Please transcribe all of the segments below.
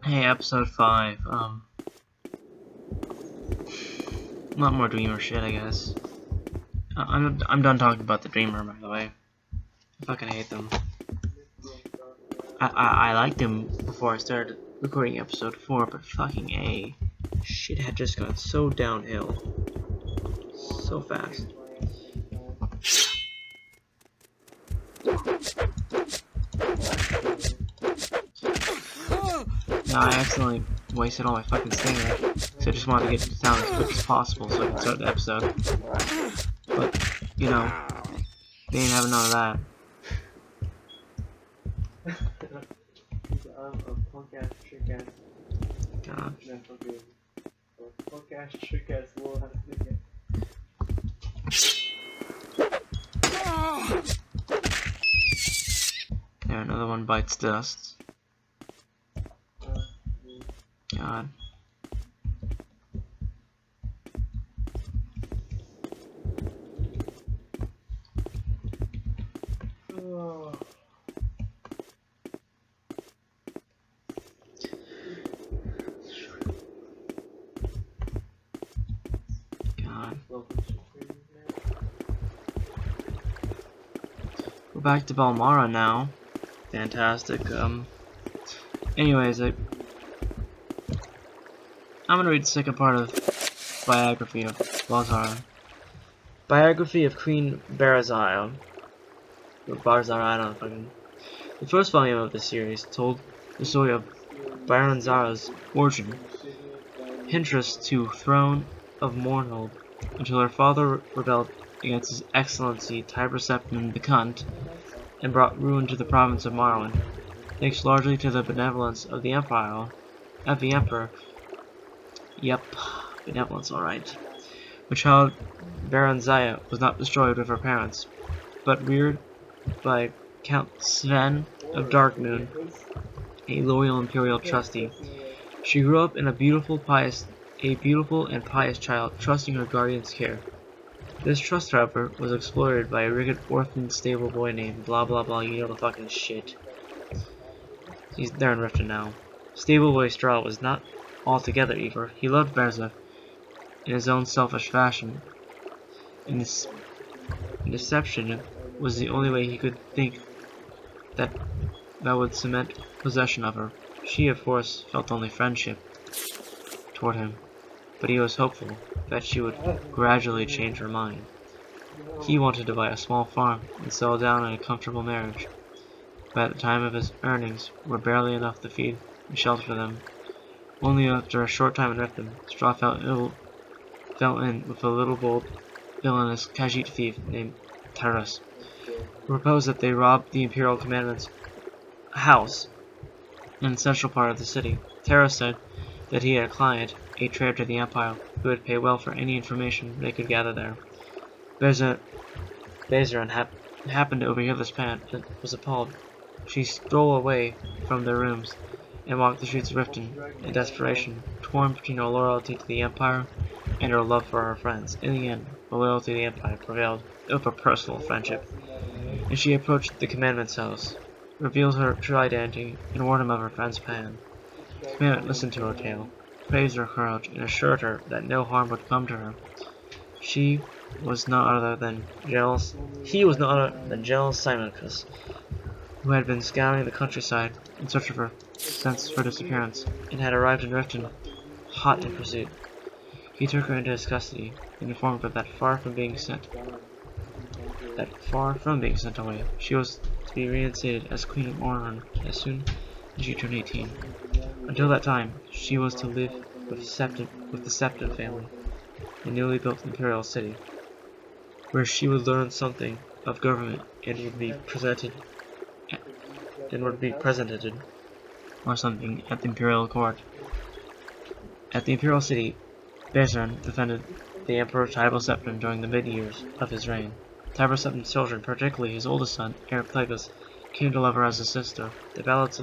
Hey, episode 5, not more Dreamer shit, I guess. I'm done talking about the Dreamer, by the way. I fucking hate them. I liked them before I started recording episode 4, but fucking A. Shit had just gone so downhill. So fast. Now I accidentally wasted all my fucking stinger, so I just wanted to get to town as quick as possible so I could start the episode. But, you know, they ain't having none of that. God. There, another one bites dust. God. God. We're back to Balmara now. Fantastic. Anyways, I'm gonna read the second part of biography of Balzara. Biography of Queen Barazaya. Or Barzara, I don't know fucking. The first volume of the series told the story of Baranzara's origin, Hintress to throne of Mournhold, until her father rebelled against His Excellency Tiber Septim the Cunt, and brought ruin to the province of Marwyn, thanks largely to the benevolence of the Emperor. Yep, benevolence, alright. Her child Baranzaya was not destroyed with her parents, but reared by Count Sven of Darkmoon, a loyal imperial trustee. She grew up in a beautiful and pious child, trusting her guardian's care. This trust, however, was exploited by a wicked orphan stable boy named blah blah blah, you know the fucking shit. They're in Riften now. Stable boy Straw was not altogether evil. He loved Berza in his own selfish fashion. Deception was the only way he could think that would cement possession of her. She, of course, felt only friendship toward him, but he was hopeful that she would gradually change her mind. He wanted to buy a small farm and settle down in a comfortable marriage, but at the time of his earnings were barely enough to feed and shelter them. Only after a short time in Riften, Straw fell in with a little bold villainous Khajiit thief named Taras, who proposed that they rob the Imperial Commandant's house in the central part of the city. Taras said that he had a client, a traitor to the Empire, who would pay well for any information they could gather there. Bezarin happened to overhear this plan and was appalled. She stole away from their rooms and walked the streets of Riften in desperation, torn between her loyalty to the Empire and her love for her friends. In the end, the loyalty to the Empire prevailed over personal friendship, and she approached the Commandant's house, revealed her true identity, and warned him of her friend's plan. The Commandant listened to her tale, praised her courage, and assured her that no harm would come to her. He was none other than General Simoncus, who had been scouring the countryside in search of her since her disappearance, and had arrived in Riften, hot in pursuit. He took her into his custody, and informed her that far from being sent away, she was to be reinstated as Queen of Orhan as soon as she turned 18. Until that time, she was to live with the Septim family, a newly built imperial city, where she would learn something of government and would be presented or something at the imperial court. At the imperial city, Bezarin defended the Emperor Tiber Septim during the mid-years of his reign. Tiber Septim's children, particularly his oldest son, Ereplegus, came to love her as a sister. The ballads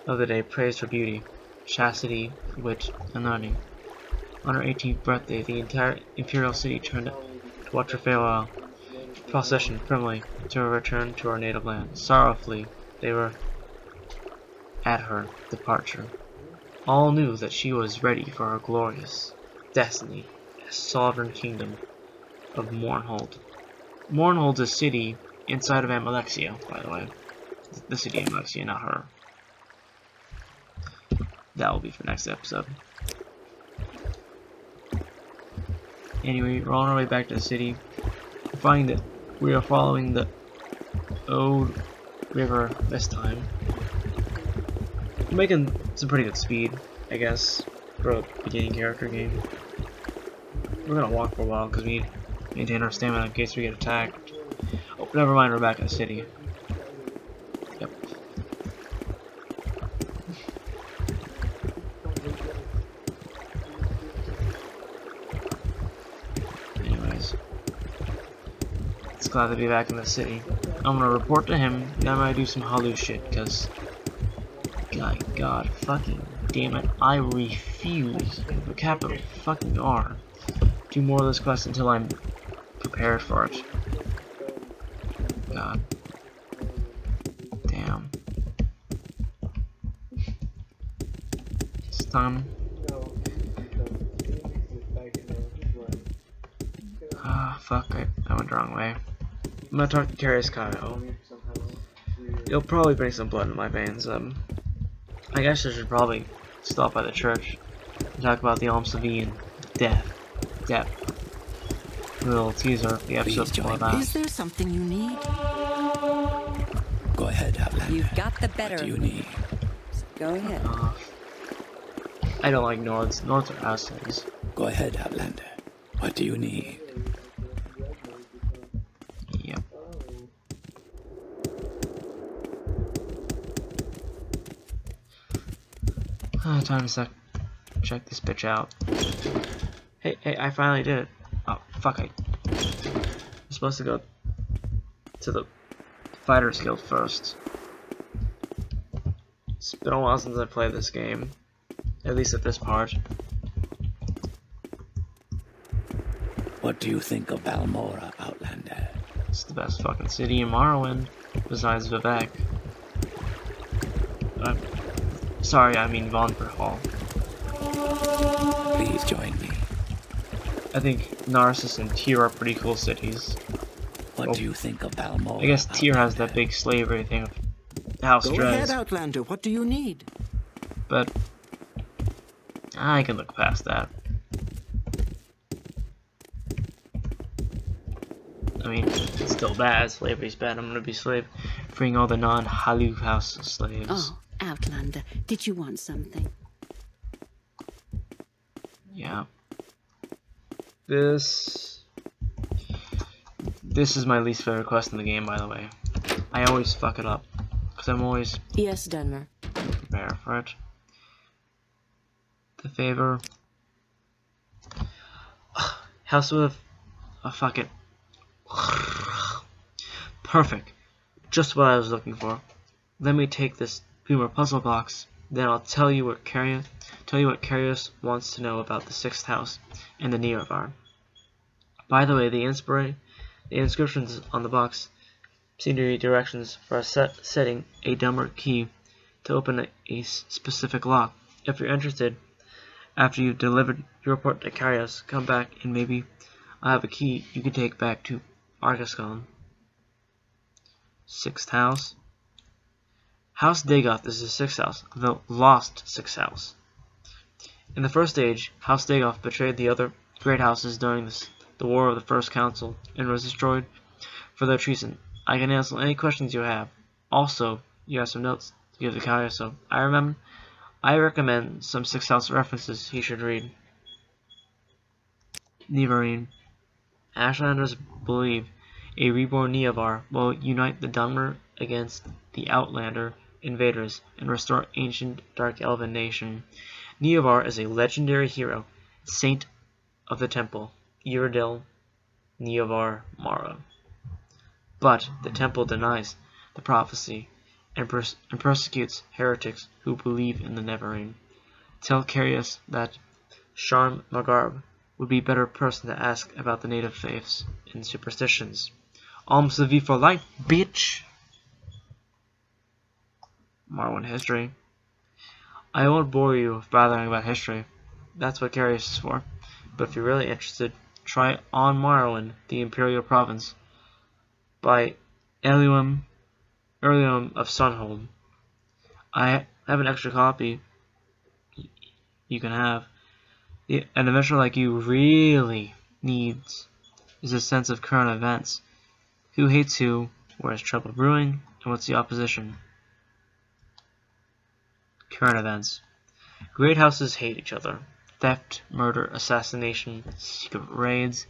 of the day praised her beauty, chastity, wit, and learning. On her 18th birthday, the entire imperial city turned to watch her farewell procession primly to her return to her native land. Sorrowfully, they were at her departure. all knew that she was ready for her glorious destiny as sovereign kingdom of Mournhold. Mournhold's a city inside of Amalexia, by the way. The city of Amalexia, not her. That will be for next episode. Anyway, we're on our way back to the city. We find that we are following the Ode River this time. We're making some pretty good speed, I guess, for a beginning character game. We're gonna walk for a while because we need to maintain our stamina in case we get attacked. Oh, never mind, we're back in the city. Yep. Anyways, it's glad to be back in the city. I'm gonna report to him, then I'm gonna do some Halu shit, because God fucking damn it, I refuse, with a capital fucking R, do more of this quest until I'm prepared for it. God. Damn. Stun. Ah, fuck, I went the wrong way. I'm gonna talk to Carius Kyle. He'll probably bring some blood in my veins. I guess I should probably stop by the church and talk about the Almsavie and death. A little teaser of the episode before that. Is there something you need? Go ahead, Outlander. You've got the better. What do you need? Go ahead. I don't like Nords. Nords are assholes. Go ahead, Outlander. What do you need? Yep. Time to check this bitch out. Hey, I finally did it. Oh, fuck, I'm supposed to go to the Fighters Guild first. It's been a while since I played this game. At least at this part. What do you think of Balmora, Outlander? It's the best fucking city in Morrowind, besides Vivec. Sorry, I mean Vonford Hall. Please join me. I think Narcissus and Tyr are pretty cool cities. What do you think of Balmora? I guess Tyr has that big slavery thing of House Go ahead, Drez, Outlander. What do you need? but I can look past that. I mean, it's still bad. Slavery's bad. I'm gonna be freeing all the non-Halu house slaves. Oh, Outlander, did you want something? Yeah. This is my least favorite quest in the game, by the way. I always fuck it up because I'm always Yes, Dunmer. prepared for it. The favor. House of. Oh, fuck it. Perfect. Just what I was looking for. Let me take this Boomer puzzle box. Then I'll tell you what Carius wants to know about the 6th house and the Neovar. By the way, the inscriptions on the box seem to be directions for setting a Dummer key to open a specific lock. If you're interested, after you've delivered your report to Carius, come back and maybe I have a key you can take back to Argascon. 6th house. House Dagoth is the 6th house, the lost 6th house. In the first age, House Dagoth betrayed the other great houses during the War of the First Council and was destroyed for their treason. I can answer any questions you have. Also, you have some notes to give to Kaya, so I recommend some 6th house references he should read. Nevarine. Ashlanders believe a reborn Neovar will unite the Dunmer against the Outlander invaders and restore ancient Dark Elven nation. Neovar is a legendary hero, saint of the temple, Iredil Neovar Mara. But the temple denies the prophecy and persecutes heretics who believe in the Nevarine. Tell Carius that Sharm Magarb would be a better person to ask about the native faiths and superstitions. Almsavie for life, bitch! Morrowind history. I won't bore you with blathering about history. That's what Carius is for. But if you're really interested, try On Morrowind, the Imperial Province, by Elium of Sunhold. I have an extra copy you can have. An adventurer like you really needs is a sense of current events. Who hates who, where is trouble brewing, and what's the opposition? Current events. Great houses hate each other. Theft, murder, assassination, secret raids.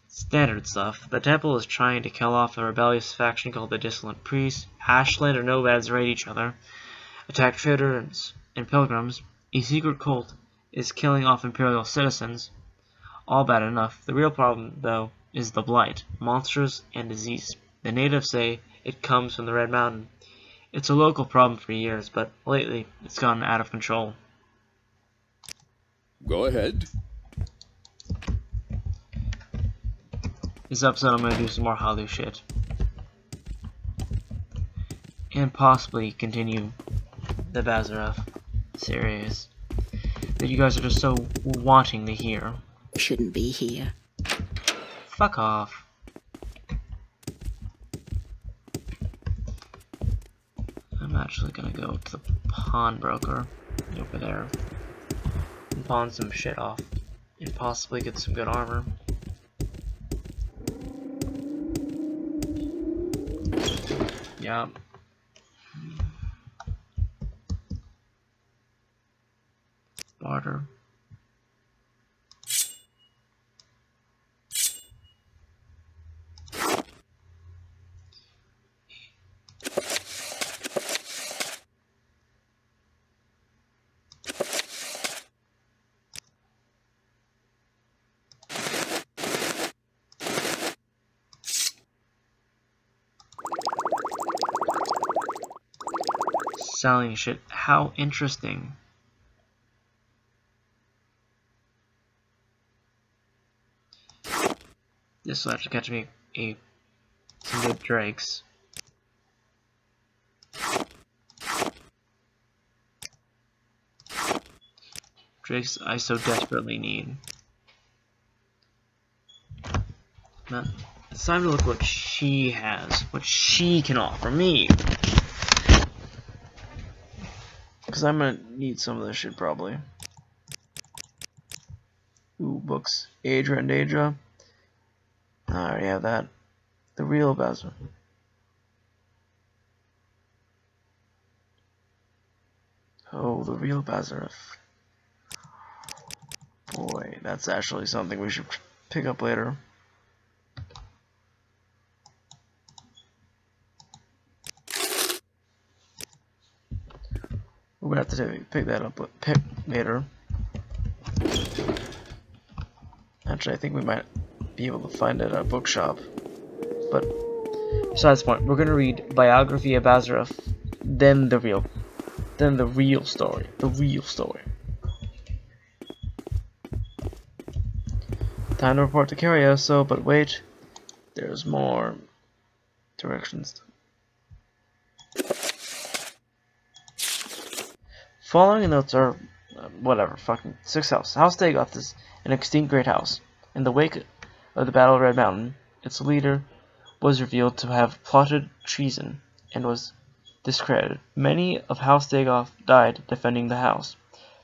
Standard stuff. The temple is trying to kill off a rebellious faction called the Dissolent Priests. Ashlander nomads raid each other, attack traders and pilgrims. A secret cult is killing off imperial citizens. All bad enough. The real problem, though, is the blight, monsters, and disease. The natives say it comes from the Red Mountain. It's a local problem for years, but lately it's gotten out of control. Go ahead. This episode I'm going to do some more Halu shit. And possibly continue the Bazarov series that you guys are just so wanting to hear. Shouldn't be here. Fuck off. I'm actually gonna go to the pawnbroker over there and pawn some shit off and possibly get some good armor. Yeah. Barter. Selling shit. How interesting. This will actually catch me some good drakes. Drakes I so desperately need. Now, it's time to look what she has, what she can offer me. Because I'm gonna need some of this shit probably. Ooh, books. Aedra and Aedra. I already have that. The real Bazarov. Oh, the real Bazarov. Boy, that's actually something we should pick up later. We're gonna have to pick that up later. Actually, I think we might be able to find it at a bookshop. But besides the point, we're gonna read Biography of Bazarov, then the real story. The real story. Time to report to Carioso, but wait, there's more directions. Following notes are whatever, fucking 6th house. House Dagoth is an extinct great house. In the wake of the Battle of Red Mountain, its leader was revealed to have plotted treason and was discredited. Many of House Dagoth died defending the house.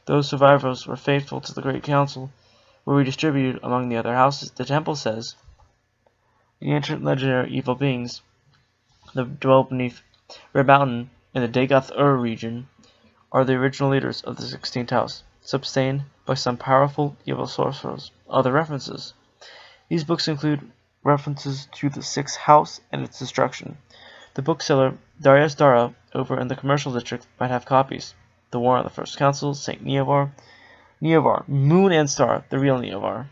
Those survivors were faithful to the Great Council, were redistributed among the other houses. The temple says the ancient legendary evil beings that dwell beneath Red Mountain in the Dagoth-Ur region are the original leaders of the 16th house, sustained by some powerful evil sorcerers. Other references. These books include references to the 6th house and its destruction. The bookseller Darius Dara over in the commercial district might have copies. The War on the First Council, St. Neovar, Moon and Star, the real Neovar.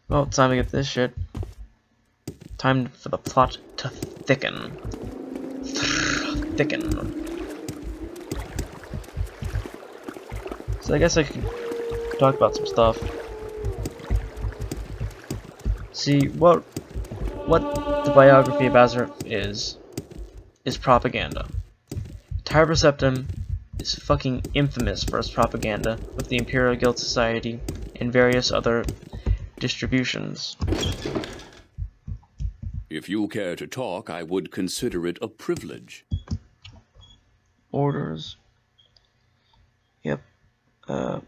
Well, time to get this shit. Time for the plot to thicken. So I guess I could talk about some stuff. See, what what the biography of Azeroth is propaganda. Tiber Septim is fucking infamous for its propaganda with the Imperial Guild Society and various other distributions. If you care to talk, I would consider it a privilege. Orders. Yep. You're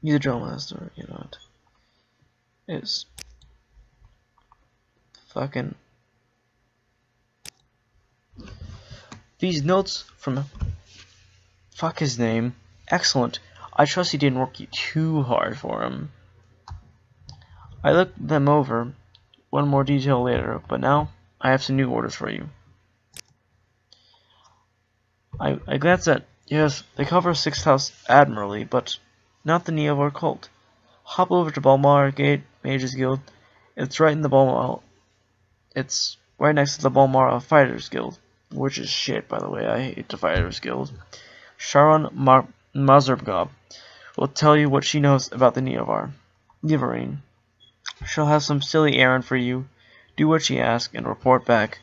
the drill master, you know it. Is fucking these notes from fuck his name. Excellent. I trust he didn't work you too hard for him. I looked them over one more detail later, but now I have some new orders for you. I glanced at, yes, they cover 6th House admirably, but not the Neovar cult. Hop over to Balmar Gate Mages Guild. It's right in the Balmar. It's right next to the Balmar Fighters Guild, which is shit, by the way. I hate the Fighters Guild. Sharon Mazurgob will tell you what she knows about the Neovar. Giverine. She'll have some silly errand for you. Do what she asks and report back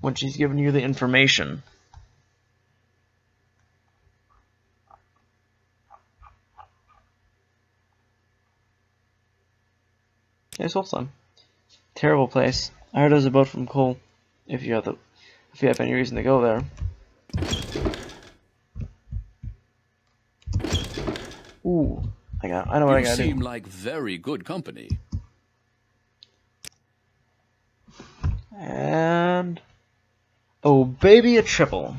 when she's given you the information. Okay, Solstheim. Terrible place. I heard there's a boat from Cole. If you have any reason to go there. Ooh, I know what I gotta do. You seem like very good company. And oh baby, a triple.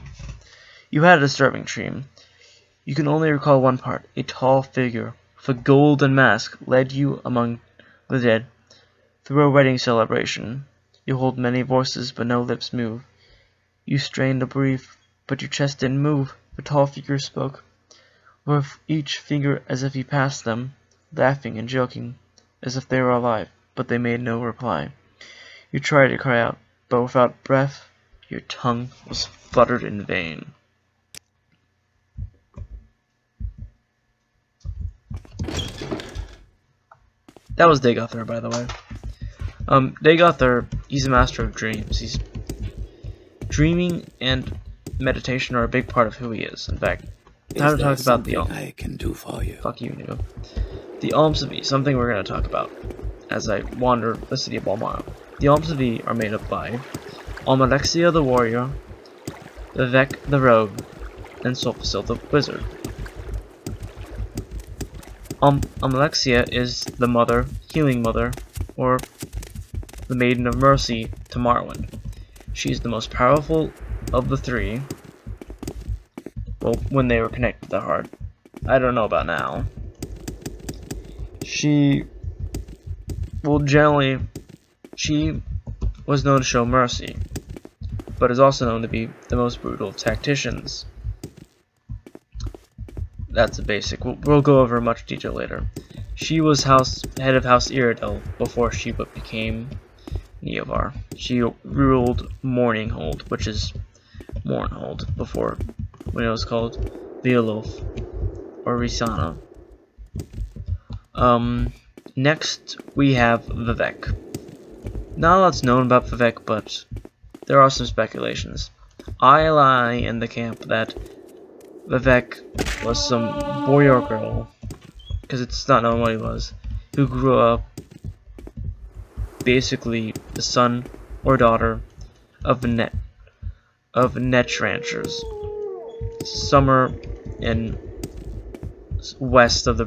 You had a disturbing dream. You can only recall one part. A tall figure with a golden mask led you among the dead through a wedding celebration. You hold many voices, but no lips move. You strained to breathe, but your chest didn't move. The tall figure spoke, with each finger as if he passed them, laughing and joking, as if they were alive, but they made no reply. You tried to cry out, but without breath, your tongue was fluttered in vain. That was Dagothr, by the way. Dagothr, he's a master of dreams. He's dreaming and meditation are a big part of who he is. In fact, time to talk about the Alms. I can do for you. Fuck you, Neo. The Alms of E, something we're going to talk about as I wander the city of Balmar. The Alms of E are made up by Almalexia the warrior, Vivec the rogue, and Sulfasil the wizard. Almalexia is the mother, healing mother, or the maiden of mercy to Morrowind. She is the most powerful of the three. Well, when they were connected to the heart. I don't know about now. She was known to show mercy, but is also known to be the most brutal of tacticians. That's a basic. We'll go over much detail later. She was head of House Iredell before she became Neovar. She ruled Mourninghold, which is Mournhold, before when it was called Veolof or Rhysana. Next we have Vivec. Not a lot's known about Vivec, but there are some speculations. I lie in the camp that Vivec was some boyar girl, because it's not known what he was, who grew up basically the son or daughter of Netch ranchers. Somewhere in east of the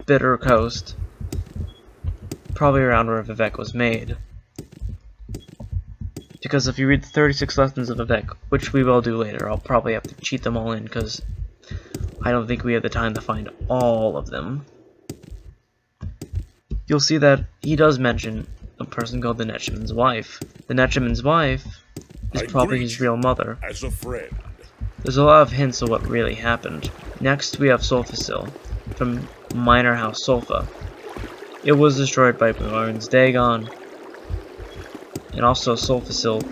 bitter coast, probably around where Vivec was made. Because if you read the 36 lessons of Vivec, which we will do later, I'll probably have to cheat them all in because I don't think we have the time to find all of them. You'll see that he does mention a person called the Netchman's wife. The Netchman's wife is probably his real mother. As a friend. There's a lot of hints of what really happened. Next we have Sulfasil from Minor House Sulfa. It was destroyed by Bjorn's Dagon. And also Sulfasil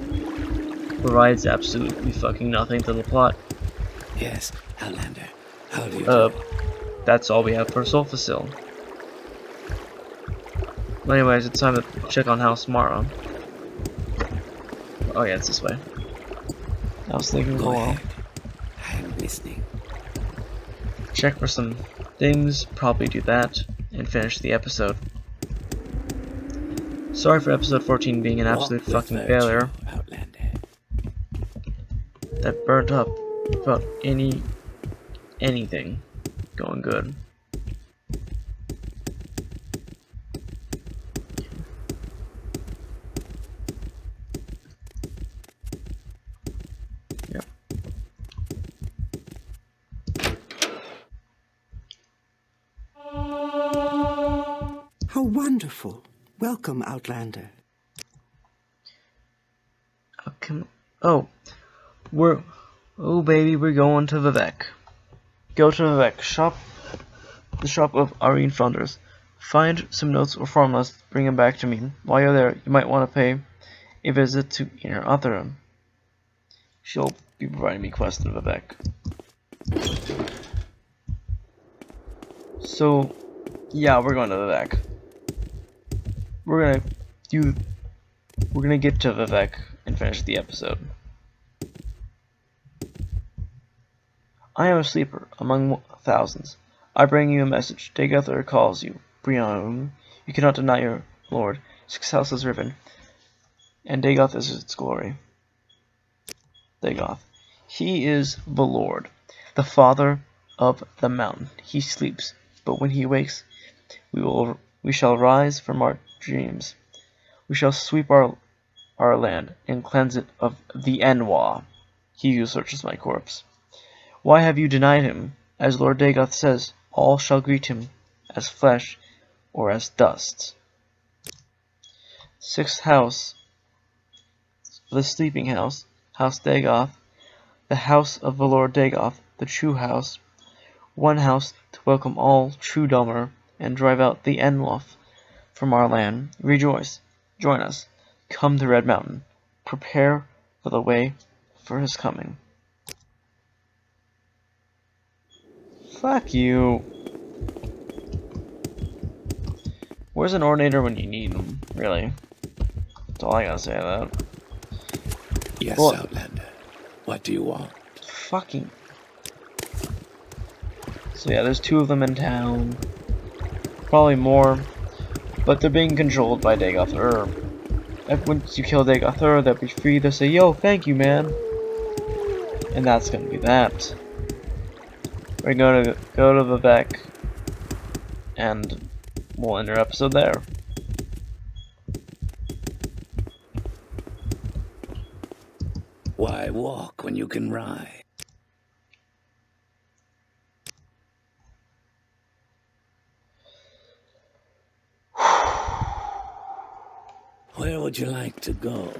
provides absolutely fucking nothing to the plot. Yes, Outlander. How do you do? That's all we have for Sulfasil. Well, anyways, it's time to check on House Mara. Oh yeah, it's this way. I was thinking, Go well, ahead. I am listening. check for some things, probably do that, and finish the episode. Sorry for episode 14 being an absolute Walk with fucking virtue, failure. Outlander. That burnt up without anything going good. Yep. How wonderful. Welcome, Outlander. Oh, oh baby, we're going to Vivek. Go to Vivek, the shop of Irene Fronders. Find some notes or formulas, bring them back to me. While you're there, you might want to pay a visit to Inner Otherum. She'll be providing me quests in Vivek. So, yeah, we're going to Vivek. We're gonna get to Vivek and finish the episode. I am a sleeper among thousands. I bring you a message. Dagoth calls you. Brion, you cannot deny your lord. 6 House is riven, and Dagoth is its glory. Dagoth. He is the Lord, the Father of the mountain. He sleeps, but when he wakes, we shall rise from our dreams. We shall sweep our land and cleanse it of the Enwa, he who searches my corpse. Why have you denied him? As Lord Dagoth says, all shall greet him as flesh or as dust. 6th house, the sleeping house, House Dagoth, the house of the Lord Dagoth, the true house, one house to welcome all true Dahmer and drive out the Enloth from our land. Rejoice, join us, come to Red Mountain, prepare for the way for his coming. Fuck you. Where's an ordinator when you need him, really? That's all I gotta say to that. Yes, What? Outlander. What do you want? Fucking. So yeah, there's 2 of them in town. Probably more. But they're being controlled by Dagoth Ur. Once you kill Dagoth Ur, they'll be free. They'll say, yo, thank you, man. And that's gonna be that. We're gonna go to Vivek. And we'll end our episode there. Why walk when you can ride? Where would you like to go?